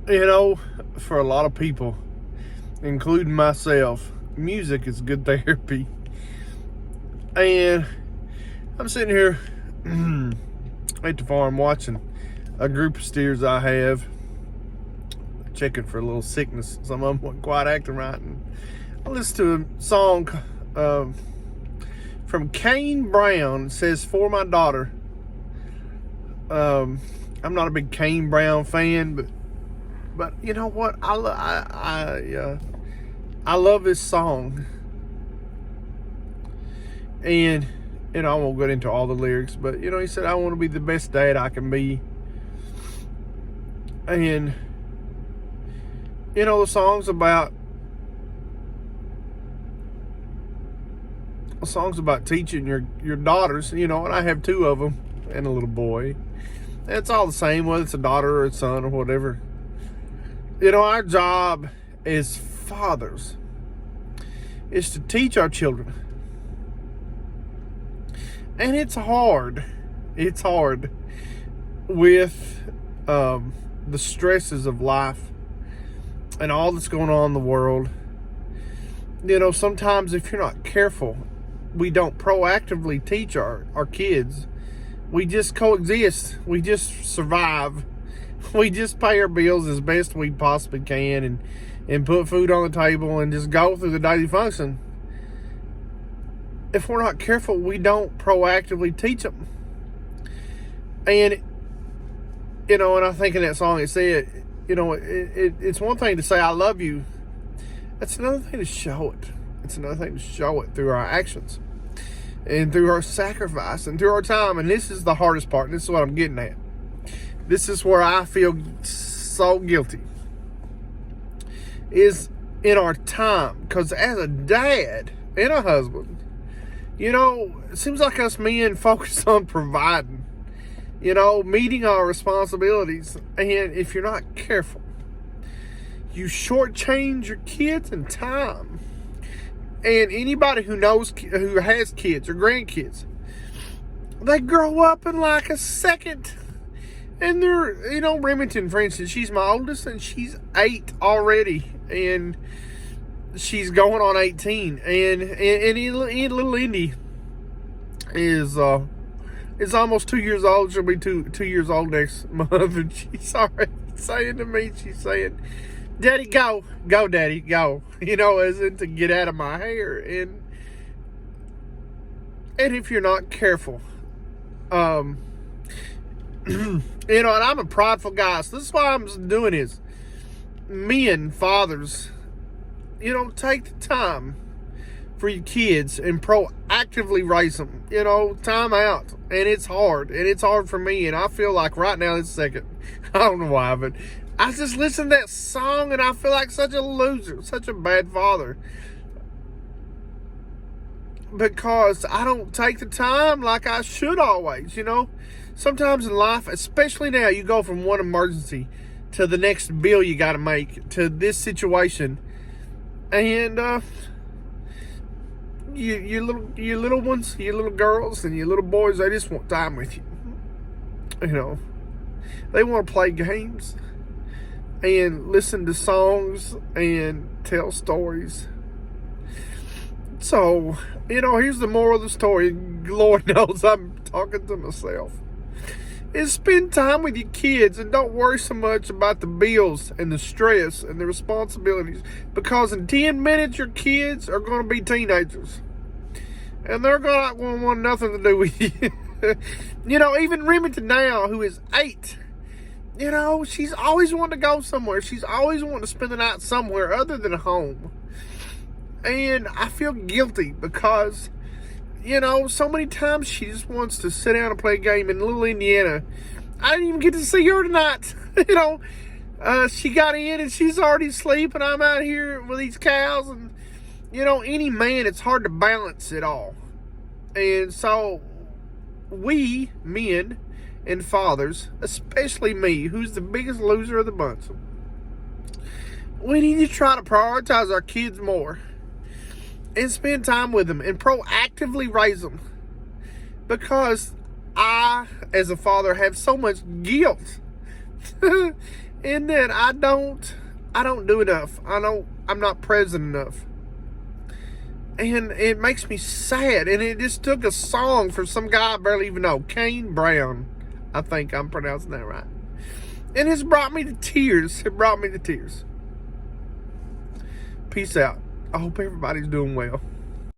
You know, for a lot of people, including myself, music is good therapy. And I'm sitting here at the farm watching a group of steers I have, checking for a little sickness. Some of them weren't quite acting right. And I listened to a song from Kane Brown. It says, "For my daughter." I'm not a big Kane Brown fan, but you know what? I love this song, and I won't get into all the lyrics, but he said, "I want to be the best dad I can be," and the song's about teaching your daughters, and I have two of them and a little boy. It's all the same, whether it's a daughter or a son or whatever. Our job as fathers is to teach our children. And it's hard. It's hard with the stresses of life and all that's going on in the world. Sometimes if you're not careful, we don't proactively teach our kids. We just coexist. We just survive. We just pay our bills as best we possibly can and put food on the table and just go through the daily function. If we're not careful, we don't proactively teach them. And, and I think in that song it said, it's one thing to say, "I love you." That's another thing to show it. It's another thing to show it through our actions and through our sacrifice and through our time. And this is the hardest part. And this is what I'm getting at. This is where I feel so guilty, is in our time. Because as a dad and a husband, it seems like us men focus on providing, meeting our responsibilities. And if you're not careful, you shortchange your kids in time. And anybody who has kids or grandkids, they grow up in like a second. And they're, Remington, for instance, she's my oldest, and she's 8 already. And she's going on 18. And little Indy is almost 2 years old. She'll be two years old next month. And she's already saying to me, "Daddy, go, Daddy, go." As in to get out of my hair. And if you're not careful, and I'm a prideful guy, so this is why I'm doing is, men, fathers, take the time for your kids and proactively raise them. Time out. And it's hard. And it's hard for me. And I feel like right now this second, I don't know why, but I just listened to that song and I feel like such a loser, such a bad father. Because I don't take the time like I should always, Sometimes in life, especially now, you go from one emergency to the next bill you got to make, to this situation. And your little ones, your little girls and your little boys, they just want time with you. They want to play games and listen to songs and tell stories. So, here's the moral of the story. Lord knows I'm talking to myself. Is spend time with your kids and don't worry so much about the bills and the stress and the responsibilities. Because in 10 minutes, your kids are going to be teenagers. And they're going to want nothing to do with you. Even Remington now, who is 8, she's always wanting to go somewhere. She's always wanting to spend the night somewhere other than home. And I feel guilty because, so many times she just wants to sit down and play a game. In little Indiana, I didn't even get to see her tonight. She got in and she's already asleep, and I'm out here with these cows. And, any man, it's hard to balance it all. And so we, men and fathers, especially me, who's the biggest loser of the bunch, we need to try to prioritize our kids more and spend time with them and proactively raise them. Because I, as a father, have so much guilt and that I don't do enough. I'm not present enough. And it makes me sad. And it just took a song for some guy I barely even know, Kane Brown. I think I'm pronouncing that right. And it's brought me to tears. It brought me to tears. Peace out. I hope everybody's doing well.